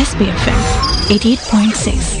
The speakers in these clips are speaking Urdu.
SBFM 88.6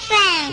FM।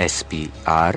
SPR,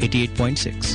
88.6।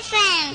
FM।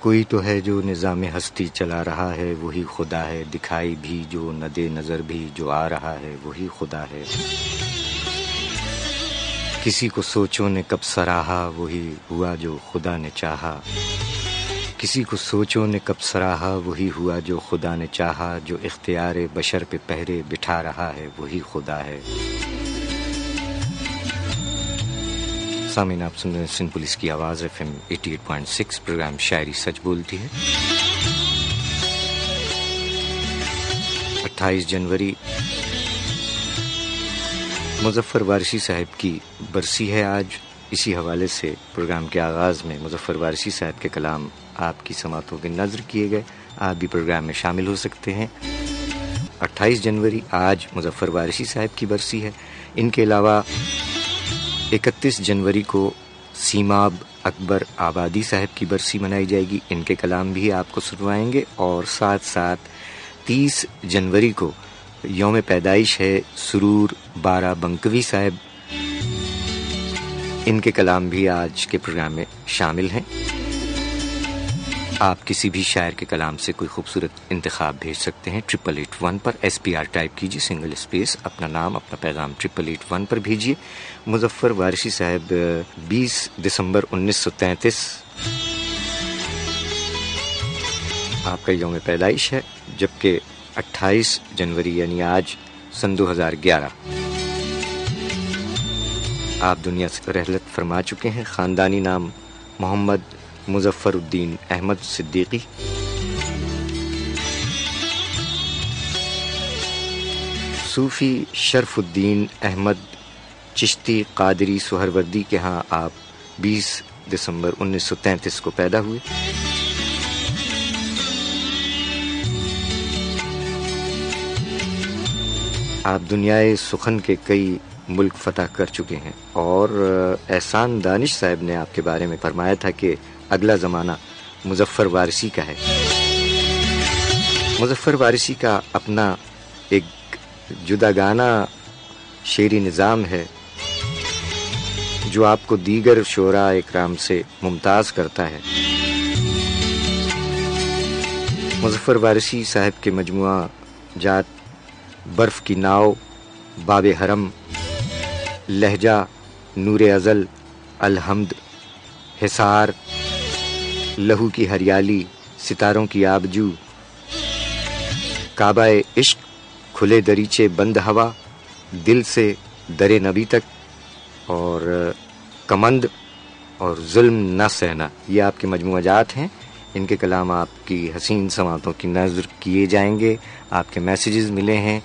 کوئی تو ہے جو نظام ہستی چلا رہا ہے وہی خدا ہے، دکھائی بھی جو نہ دے نظر بھی جو آ رہا ہے وہی خدا ہے، کسی کو سوچوں نے کب سراہا وہی ہوا جو خدا نے چاہا، کسی کو سوچوں نے کب سراہا وہی ہوا جو خدا نے چاہا، جو اختیار بشر پہ پہرے بٹھا رہا ہے وہی خدا ہے۔ سامعین، آپ سن رہے ہیں سندھ پولیس کی آواز FM 88.6، پروگرام شاعری سچ بولتی ہے۔ 28 جنوری مظفر وارثی صاحب کی برسی ہے آج۔ اسی حوالے سے پروگرام کے آغاز میں مظفر وارثی صاحب کے کلام آپ کی سماعتوں کے نظر کیے گئے۔ آپ بھی پروگرام میں شامل ہو سکتے ہیں۔ 28 جنوری آج مظفر وارثی صاحب کی برسی ہے۔ ان کے علاوہ 31 جنوری کو سیماب اکبر آبادی صاحب کی برسی منائی جائے گی، ان کے کلام بھی آپ کو سنوائیں گے۔ اور ساتھ ساتھ 30 جنوری کو یوم پیدائش ہے سرور بارہ بنکوی صاحب، ان کے کلام بھی آج کے پروگرام میں شامل ہیں۔ آپ کسی بھی شاعر کے کلام سے کوئی خوبصورت انتخاب بھیج سکتے ہیں 8881 پر، SPR ٹائپ کیجیے، سنگل اسپیس، اپنا نام اپنا پیغام 8881 پر بھیجیے۔ مظفر وارثی صاحب 20 دسمبر 1933 آپ کا یوم پیدائش ہے، جبکہ 28 جنوری یعنی آج سن 2011 آپ دنیا سے رحلت فرما چکے ہیں۔ خاندانی نام محمد مظفر الدین احمد صدیقی۔ صوفی شرف الدین احمد چشتی قادری سہروردی کے ہاں آپ 20 دسمبر 1933 کو پیدا ہوئے۔ آپ دنیائے سخن کے کئی ملک فتح کر چکے ہیں، اور احسان دانش صاحب نے آپ کے بارے میں فرمایا تھا کہ اگلا زمانہ مظفر وارثی کا ہے۔ مظفر وارثی کا اپنا ایک جداگانہ شعری نظام ہے جو آپ کو دیگر شعراء اکرام سے ممتاز کرتا ہے۔ مظفر وارثی صاحب کے مجموعہ جات برف کی ناؤ، باب حرم، لہجہ، نور ازل، الحمد، حصار، لہو کی ہریالی، ستاروں کی آبجو، کعبہ عشق، کھلے دریچے بند ہوا، دل سے در نبی تک، اور کمند اور ظلم نہ سہنا، یہ آپ کے مجموعہ جات ہیں۔ ان کے کلام آپ کی حسین سماعتوں کی نظر کیے جائیں گے۔ آپ کے میسیجز ملے ہیں۔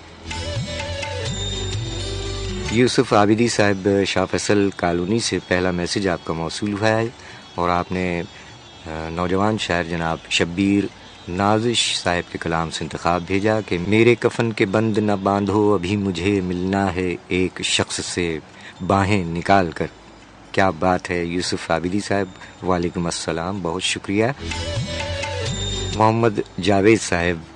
یوسف عابدی صاحب شاہ فیصل کالونی سے پہلا میسیج آپ کا موصول ہوا ہے، اور آپ نے نوجوان شاعر جناب شبیر نازش صاحب کے کلام سے انتخاب بھیجا کہ میرے کفن کے بند نہ باندھو، ابھی مجھے ملنا ہے ایک شخص سے باہیں نکال کر۔ کیا بات ہے یوسف عابدی صاحب، وعلیکم السلام، بہت شکریہ۔ محمد جاوید صاحب،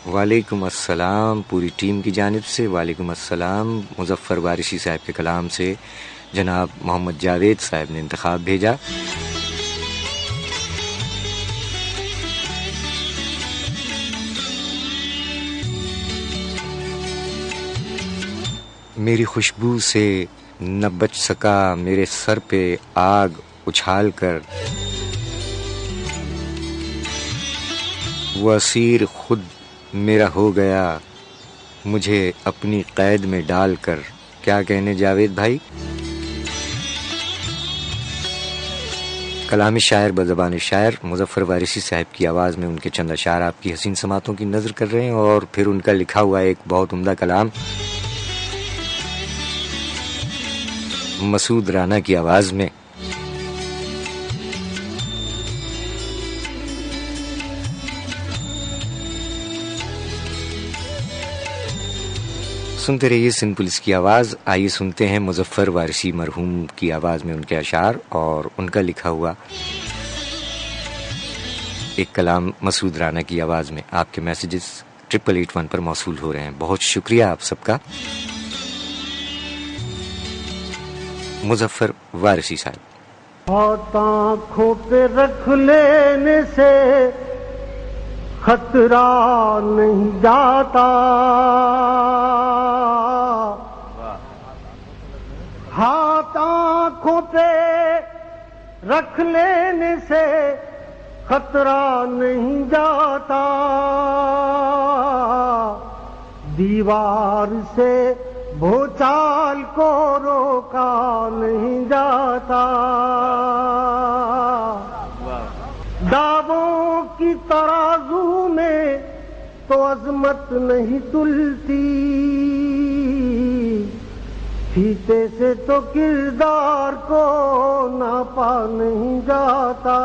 وعلیکم السلام، پوری ٹیم کی جانب سے وعلیکم السلام۔ مظفر وارثی صاحب کے کلام سے جناب محمد جاوید صاحب نے انتخاب بھیجا۔ میری خوشبو سے نہ بچ سکا میرے سر پہ آگ اچھال کر، وہ اسیر خود میرا ہو گیا مجھے اپنی قید میں ڈال کر۔ کیا کہنے جاوید بھائی؟ کلام شاعر بزبان شاعر مظفر وارثی صاحب کی آواز میں ان کے چند اشعار آپ کی حسین سماعتوں کی نظر کر رہے ہیں، اور پھر ان کا لکھا ہوا ایک بہت عمدہ کلام مسعود رانا کی آواز میں۔ سنتے رہیے سندھ پولیس کی آواز۔ آئیے سنتے ہیں مظفر وارثی مرحوم کی آواز میں ان کے اشعار اور ان کا لکھا ہوا ایک کلام مسعود رانا کی آواز میں۔ آپ کے میسیجز 8881 پر موصول ہو رہے ہیں، بہت شکریہ آپ سب کا۔ مظفر وارثی صاحب۔ ہاتھ آنکھوں پہ رکھ لینے سے خطرہ نہیں جاتا، ہاتھ آنکھوں پہ رکھ لینے سے خطرہ نہیں جاتا، دیوار سے بھوچال کو روکا نہیں جاتا، دعووں کی ترازو میں تو عظمت نہیں تلتی، فیتے سے تو کردار کو ناپا نہیں جاتا،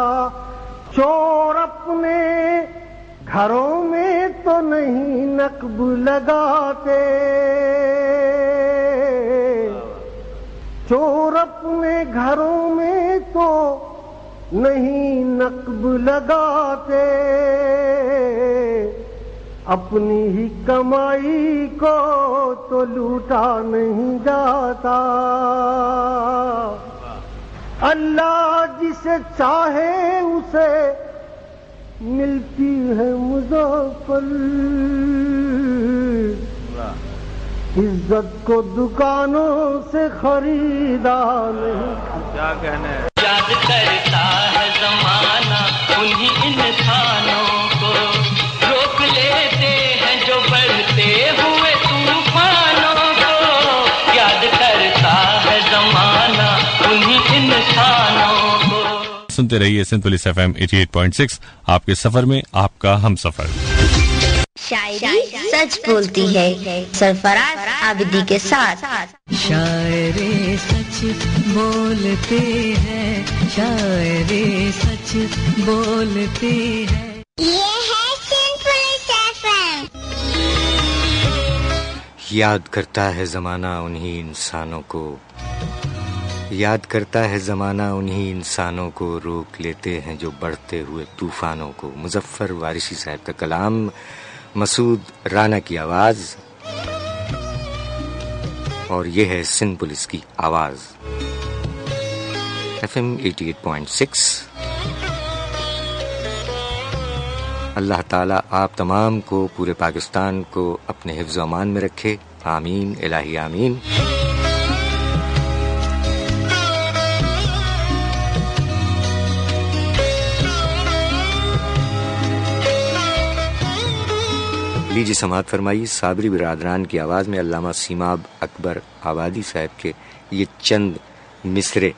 چور اپنے گھروں میں تو نہیں نقب لگاتے، چور اپنے گھروں میں تو نہیں نقب لگاتے، اپنی ہی کمائی کو تو لوٹا نہیں جاتا، اللہ جسے چاہے اسے ملتی ہے مظفر، عزت کو دکانوں سے خریدا نہیں۔ کیا کہنے یاد کرتا ہے زمانہ انہی انسانوں کو، روک لیتے ہیں جو بڑھتے ہوئے طوفانوں کو، یاد کرتا ہے زمانہ انہی انسانوں کو۔ سنتے رہیے سندھ پولیس FM 88.6 آپ کے سفر میں آپ کا ہم سفر۔ شاعری سچ بولتی ہے سرفراز عابدی کے ساتھ، شاعر سچ بولتے ہیں، شاعر سچ بولتے ہیں۔ یہ ہے سندھ پولیس FM۔ یاد کرتا ہے زمانہ انہی انسانوں کو، یاد کرتا ہے زمانہ انہی انسانوں کو، روک لیتے ہیں جو بڑھتے ہوئے طوفانوں کو۔ مظفر وارثی صاحب کا کلام، مسعود رانا کی آواز، اور یہ ہے سندھ پولیس کی آواز۔ FM 88.6۔ اللہ تعالیٰ آپ تمام کو، پورے پاکستان کو اپنے حفظ و امان میں رکھے، آمین الہی آمین۔ لیجیے سماعت فرمائی صابری برادران کی آواز میں علامہ سیماب اکبر آبادی صاحب کے یہ چند مصرے،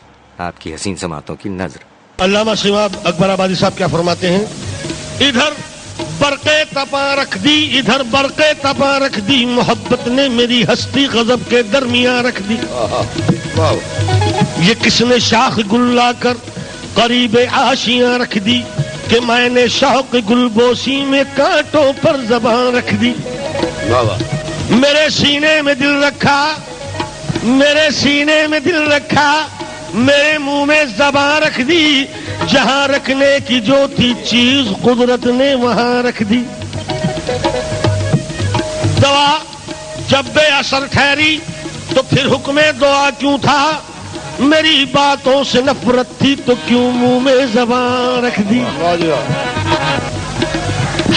آپ کی حسین سماعتوں کی نظر۔ علامہ سیماب اکبر آبادی صاحب کیا فرماتے ہیں؟ ادھر برقے تپا رکھ دی، ادھر برقے تپا رکھ دی، محبت نے میری ہستی غضب کے درمیان رکھ دی۔ یہ کس نے شاخ گل لا کر قریب آشیاں رکھ دی، کہ میں نے شوق گل بوسی میں کانٹوں پر زبان رکھ دی۔ میرے سینے میں دل رکھا، میرے سینے میں دل رکھا، میرے منہ میں زبان رکھ دی، جہاں رکھنے کی جو تھی چیز قدرت نے وہاں رکھ دی۔ دوا جب بے اثر ٹھہری تو پھر حکم دعا کیوں تھا، میری باتوں سے نفرت تھی تو کیوں منہ میں زبان رکھ دی۔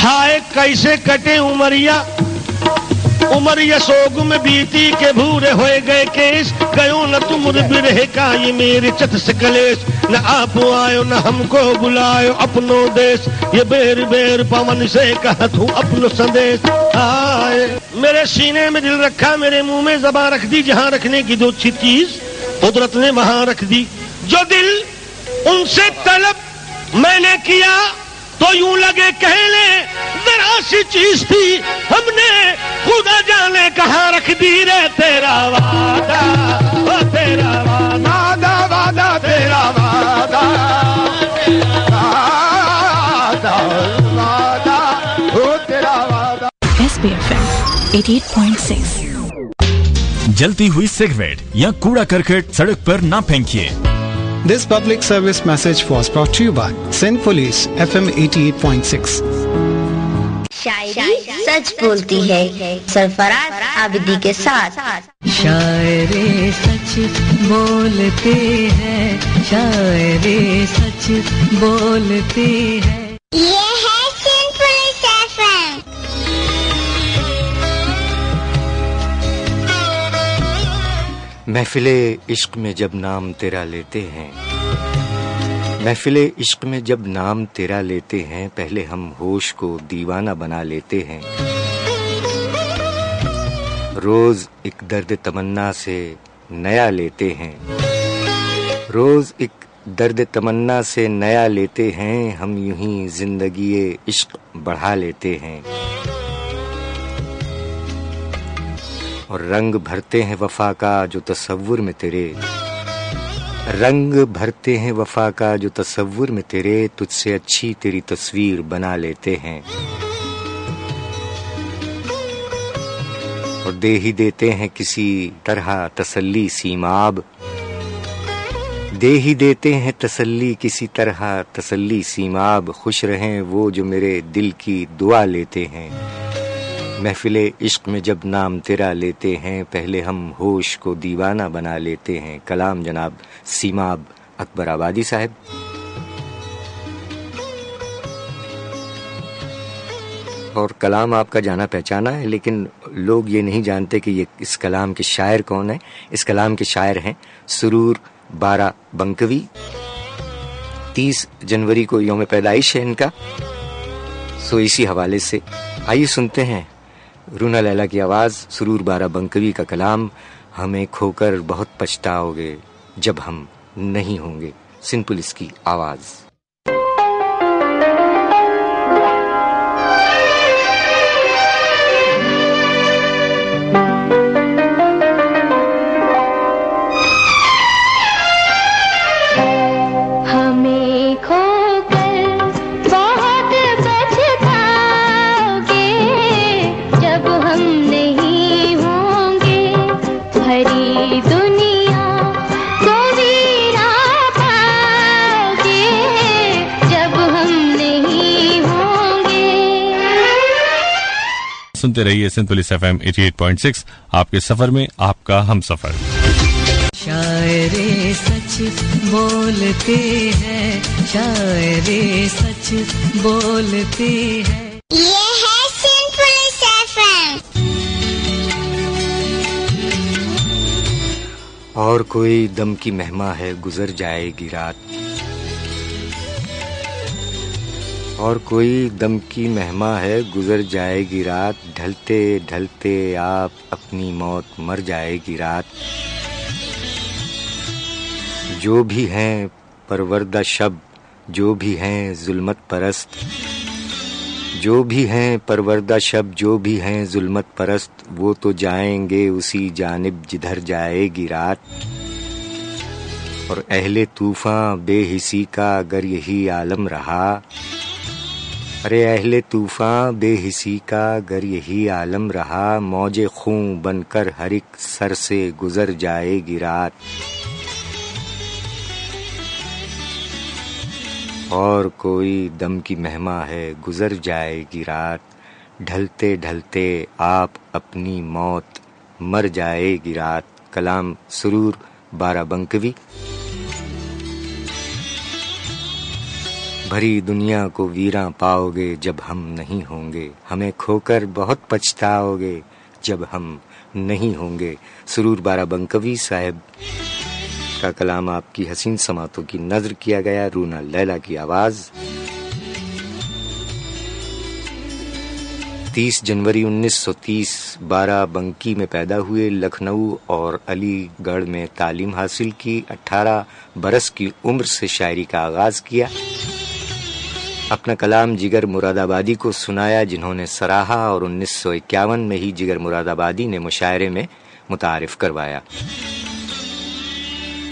ہائے کیسے کٹے عمریا، عمریا سوگ میں بیتی کے بھورے ہوئے گئے کیس، گیو نہ تم برہ کا یہ میرے چت سے کلیش، نہ آپ آئے نہ ہم کو بلائے اپنو دیس، یہ بیر بیر پون سے کہت ہوں اپنو سندیش۔ آئے میرے سینے میں دل رکھا، میرے منہ میں زبان رکھ دی، جہاں رکھنے کی جو چیز قدرت نے وہاں رکھ دی۔ جو دل ان سے طلب میں نے کیا تو یوں لگے کہنے ذرا سی چیز تھی، ہم نے خدا جانے کہاں رکھ دی رے تیرا وعدہ، او تیرا وعدہ، وعدہ تیرا وعدہ، وعدہ او تیرا وعدہ۔ SBFM 88.6۔ جلتی ہوئی سگریٹ یا کوڑا کرکٹ سڑک پر نہ پھینکیے۔ This public service message was brought to you by Sindh Police FM 88.6۔ شاعری سچ بولتی ہے سرفراز عابدی کے ساتھ، شاعر سچ بولتے ہیں شاعر سچ بولتے ہیں. یہ ہے سنپل ایفیم. محفل عشق میں جب نام تیرا لیتے ہیں، محفل عشق میں جب نام تیرا لیتے ہیں، پہلے ہم ہوش کو دیوانہ بنا لیتے ہیں. روز ایک درد تمنا سے نیا لیتے ہیں، روز ایک درد تمنا سے نیا لیتے ہیں، ہم یوں ہی زندگی عشق بڑھا لیتے ہیں. اور رنگ بھرتے ہیں وفا کا جو تصور میں تیرے، رنگ بھرتے ہیں وفا کا جو تصور میں تیرے، تجھ سے اچھی تیری تصویر بنا لیتے ہیں. اور دے ہی دیتے ہیں کسی طرح تسلی سیماب، دے ہی دیتے ہیں تسلی کسی طرح تسلی سیماب، خوش رہیں وہ جو میرے دل کی دعا لیتے ہیں. محفل عشق میں جب نام تیرا لیتے ہیں، پہلے ہم ہوش کو دیوانہ بنا لیتے ہیں. کلام جناب سیماب اکبر آبادی صاحب. اور کلام آپ کا جانا پہچانا ہے، لیکن لوگ یہ نہیں جانتے کہ یہ اس کلام کے شاعر کون ہیں. اس کلام کے شاعر ہیں سرور بارہ بنکوی. 30 جنوری کو یوم پیدائش ہے ان کا. سو اسی حوالے سے آئیے سنتے ہیں رونا لیلا کی آواز، سرور بارہ بنکوی کا کلام. ہمیں کھو کر بہت پچھتاؤ گے جب ہم نہیں ہوں گے. سن پولیس کی آواز. سنتے رہیے سندھ پولیس ایف ایم 88.6 آپ کے سفر میں آپ کا ہم سفر. شاعر سچ بولتے ہیں، شاعر سچ بولتے ہیں. یہ ہے سنپل ایفیم. اور کوئی دم کی مہما ہے گزر جائے گی رات، اور کوئی دم کی مہما ہے گزر جائے گی رات، ڈھلتے ڈھلتے آپ اپنی موت مر جائے گی رات. جو بھی ہیں پروردہ شب، جو بھی ہیں ظلمت پرست، جو بھی ہیں پروردہ شب، جو بھی ہیں ظلمت پرست، وہ تو جائیں گے اسی جانب جدھر جائے گی رات. اور اہل طوفاں بے حسی کا اگر یہی عالم رہا، ارے اہل طوفاں بے حسی کا اگر یہی عالم رہا، موج خون بن کر ہر ایک سر سے گزر جائے گی رات. اور کوئی دم کی مہما ہے گزر جائے گی رات، ڈھلتے ڈھلتے آپ اپنی موت مر جائے گی رات. کلام سرور بارہ بنکوی. بھری دنیا کو ویراں پاؤ گے جب ہم نہیں ہوں گے، ہمیں کھو کر بہت پچھتاؤ گے جب ہم نہیں ہوں گے. سرور بارہ بنکوی صاحب کا کلام آپ کی حسین سماعتوں کی نظر کیا گیا. رونا لیلا کی آواز. 30 جنوری 1930 بارہ بنکی میں پیدا ہوئے. لکھنؤ اور علی گڑھ میں تعلیم حاصل کی. 18 برس کی عمر سے شاعری کا آغاز کیا. اپنا کلام جگر مراد آبادی کو سنایا جنہوں نے سراہا، اور 1951 میں ہی جگر مراد آبادی نے مشاعرے میں متعارف کروایا.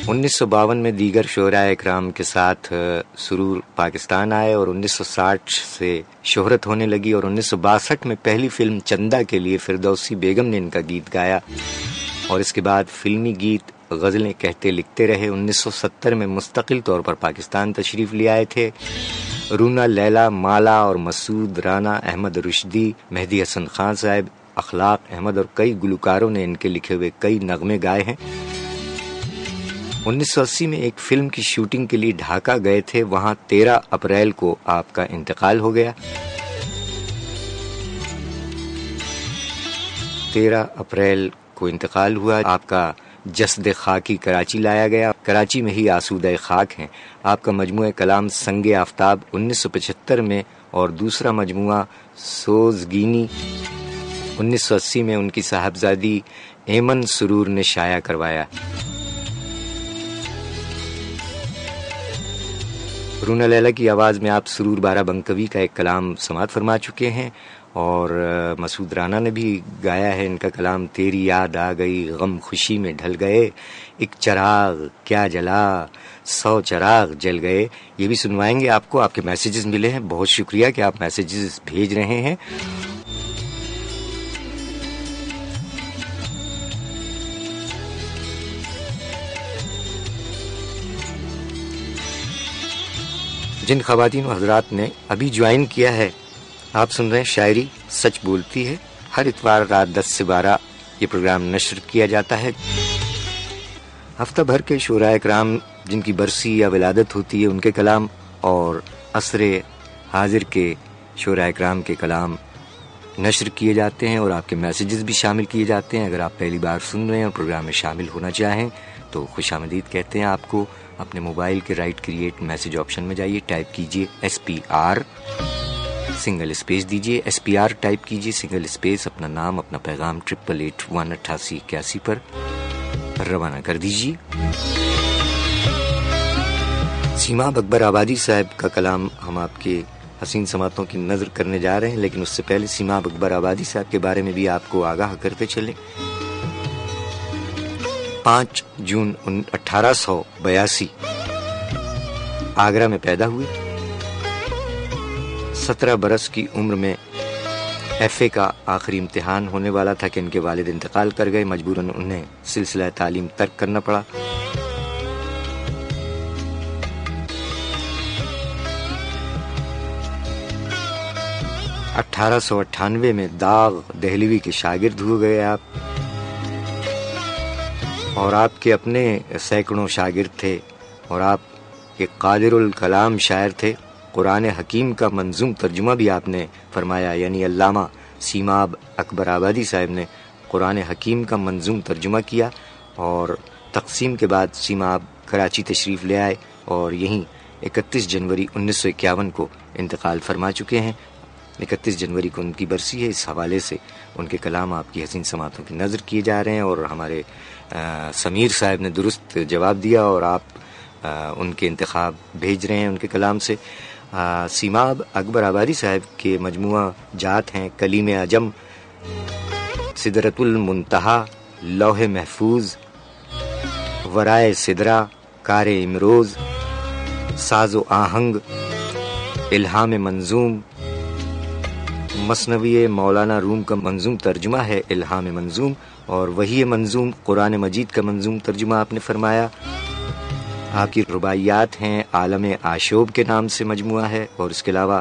1952 میں دیگر شعراء اکرام کے ساتھ سرور پاکستان آئے اور 1960 سے شہرت ہونے لگی، اور 1962 میں پہلی فلم چندہ کے لیے فردوسی بیگم نے ان کا گیت گایا، اور اس کے بعد فلمی گیت غزلیں کہتے لکھتے رہے. 1970 میں مستقل طور پر پاکستان تشریف لے آئے تھے. رونا لیلا، مالا اور مسعود رانا، احمد رشدی، مہدی حسن خان صاحب، اخلاق احمد اور کئی گلوکاروں نے ان کے لکھے ہوئے کئی نغمے گائے ہیں. 1980 میں ایک فلم کی شوٹنگ کے لیے ڈھاکہ گئے تھے، وہاں 13 اپریل کو آپ کا انتقال ہو گیا۔ 13 اپریل کو انتقال ہوا۔ آپ کا جسد خاکی کراچی لایا گیا، کراچی میں ہی آسودہ خاک ہیں۔ آپ کا مجموعہ کلام سنگ آفتاب 1975 میں اور دوسرا مجموعہ سوزگینی 1980 میں ان کی صاحبزادی ایمن سرور نے شائع کروایا۔ رونا لیلا کی آواز میں آپ سرور بارہ بنکوی کا ایک کلام سماعت فرما چکے ہیں، اور مسعود رانا نے بھی گایا ہے ان کا کلام، تیری یاد آ گئی غم خوشی میں ڈھل گئے، ایک چراغ کیا جلا 100 چراغ جل گئے۔ یہ بھی سنوائیں گے آپ کو۔ آپ کے میسیجز ملے ہیں، بہت شکریہ کہ آپ میسیجز بھیج رہے ہیں۔ جن خواتین و حضرات نے ابھی جوائن کیا ہے، آپ سن رہے ہیں شاعری سچ بولتی ہے۔ ہر اتوار رات 10 سے 12 یہ پروگرام نشر کیا جاتا ہے۔ ہفتہ بھر کے شعراء اکرام جن کی برسی یا ولادت ہوتی ہے ان کے کلام، اور عصر حاضر کے شعراء اکرام کے کلام نشر کیے جاتے ہیں، اور آپ کے میسیجز بھی شامل کیے جاتے ہیں۔ اگر آپ پہلی بار سن رہے ہیں اور پروگرام میں شامل ہونا چاہیں تو خوش آمدید کہتے ہیں آپ کو۔ اپنے موبائل کے رائٹ کریٹ میسیج آپشن میں جائیے، ٹائپ کیجئے SPR، سنگل اسپیس دیجئے، SPR ٹائپ کیجئے، سنگل اسپیس، اپنا نام، اپنا پیغام 88818881 پر روانہ کر دیجئے۔ سیماب اکبر آبادی صاحب کا کلام ہم آپ کے حسین سماعتوں کی نظر کرنے جا رہے ہیں، لیکن اس سے پہلے سیماب اکبر آبادی صاحب کے بارے میں بھی آپ کو آگاہ کرتے چلیں۔ 5 جون 1882 آگرہ میں پیدا ہوئے۔ 17 برس کی عمر میں FA کا آخری امتحان ہونے والا تھا کہ ان کے والد انتقال کر گئے، مجبوراً انہیں سلسلہ تعلیم ترک کرنا پڑا۔ ء1898 میں داغ دہلوی کے شاگرد ہو گئے آپ، اور آپ کے اپنے سینکڑوں شاگرد تھے، اور آپ ایک قادر الکلام شاعر تھے۔ قرآن حکیم کا منظوم ترجمہ بھی آپ نے فرمایا، یعنی علامہ سیماب اکبر آبادی صاحب نے قرآن حکیم کا منظوم ترجمہ کیا، اور تقسیم کے بعد سیماب کراچی تشریف لے آئے، اور یہیں 31 جنوری 1951 کو انتقال فرما چکے ہیں۔ 31 جنوری کو ان کی برسی ہے، اس حوالے سے ان کے کلام آپ کی حسین سماعتوں کی نظر کیے جا رہے ہیں، اور ہمارے سمیر صاحب نے درست جواب دیا، اور آپ ان کے انتخاب بھیج رہے ہیں ان کے کلام سے۔ سیماب اکبر آبادی صاحب کے مجموعہ جات ہیں کلیم عجم، سدرۃ المنتہا، لوح محفوظ، ورائے سدرہ، کار امروز، ساز و آہنگ، الہام منظوم، مثنوی مولانا روم کا منظوم ترجمہ ہے الہام منظوم، اور وہی منظوم قرآن مجید کا منظوم ترجمہ آپ نے فرمایا۔ آپ کی رباعیات ہیں، عالم آشوب کے نام سے مجموعہ ہے، اور اس کے علاوہ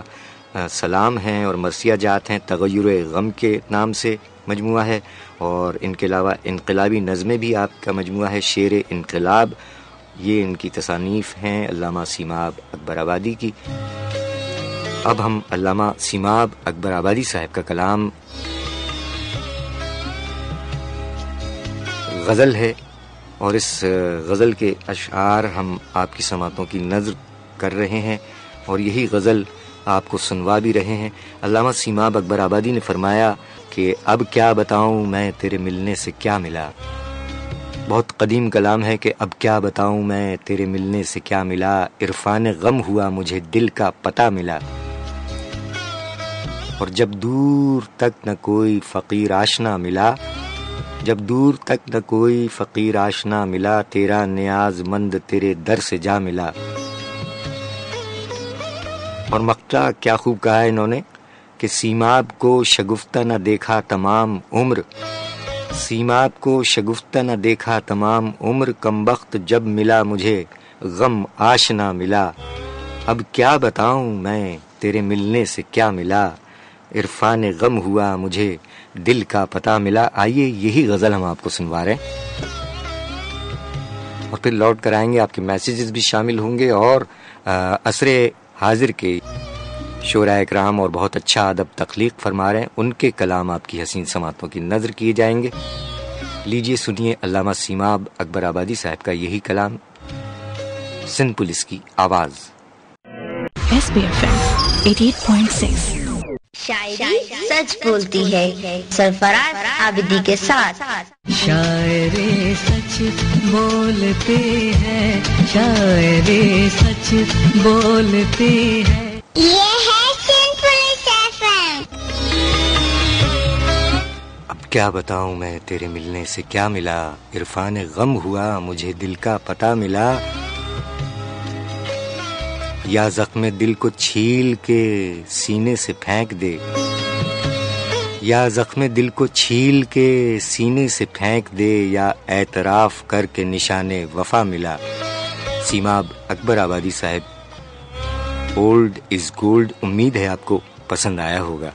سلام ہیں اور مرثیہ جات ہیں، تغیر غم کے نام سے مجموعہ ہے، اور ان کے علاوہ انقلابی نظمیں بھی آپ کا مجموعہ ہے، شعر انقلاب، یہ ان کی تصانیف ہیں علامہ سیماب اکبر آبادی کی۔ اب ہم علامہ سیماب اکبر آبادی صاحب کا کلام غزل ہے، اور اس غزل کے اشعار ہم آپ کی سماعتوں کی نظر کر رہے ہیں، اور یہی غزل آپ کو سنوا بھی رہے ہیں۔ علامہ سیماب اکبر آبادی نے فرمایا کہ اب کیا بتاؤں میں تیرے ملنے سے کیا ملا، بہت قدیم کلام ہے کہ اب کیا بتاؤں میں تیرے ملنے سے کیا ملا، عرفان غم ہوا مجھے دل کا پتہ ملا، اور جب دور تک نہ کوئی فقیر آشنا ملا، جب دور تک نہ کوئی فقیر آشنا ملا، تیرا نیاز مند تیرے در سے جا ملا۔ اور مقطع کیا خوب کہا ہے انہوں نے کہ سیماب کو شگفتہ نہ دیکھا تمام عمر، سیماب کو شگفتہ نہ دیکھا تمام عمر، کمبخت جب ملا مجھے غم آشنا ملا، اب کیا بتاؤں میں تیرے ملنے سے کیا ملا، عرفان غم ہوا مجھے دل کا پتہ ملا۔ آئیے یہی غزل ہم آپ کو سنوا رہے ہیں، اور پھر لوٹ کر آئیں گے. آپ کے میسیجز بھی شامل ہوں گے اور عصر حاضر کے شعراء اکرام اور بہت اچھا ادب تخلیق فرما رہے ہیں ان کے کلام آپ کی حسین سماعتوں کی نظر کیے جائیں گے. لیجئے سنیے علامہ سیماب اکبر آبادی صاحب کا یہی کلام سندھ پولیس کی آواز. SBFM 88.6. شاعری سچ بولتی ہے سرفراز عابدی کے ساتھ. شاعر سچ بولتے ہیں، شاعر سچ بولتے ہیں. یہ ہے سندھ پولیس FM. اب کیا بتاؤں میں تیرے ملنے سے کیا ملا، عرفان غم ہوا مجھے دل کا پتہ ملا. یا زخم دل کو چھیل کے سینے سے پھینک دے، یا زخم دل کو چھیل کے سینے سے پھینک دے، یا اعتراف کر کے نشان وفا ملا. سیماب اکبر آبادی صاحب، اولڈ از گولڈ. امید ہے آپ کو پسند آیا ہوگا.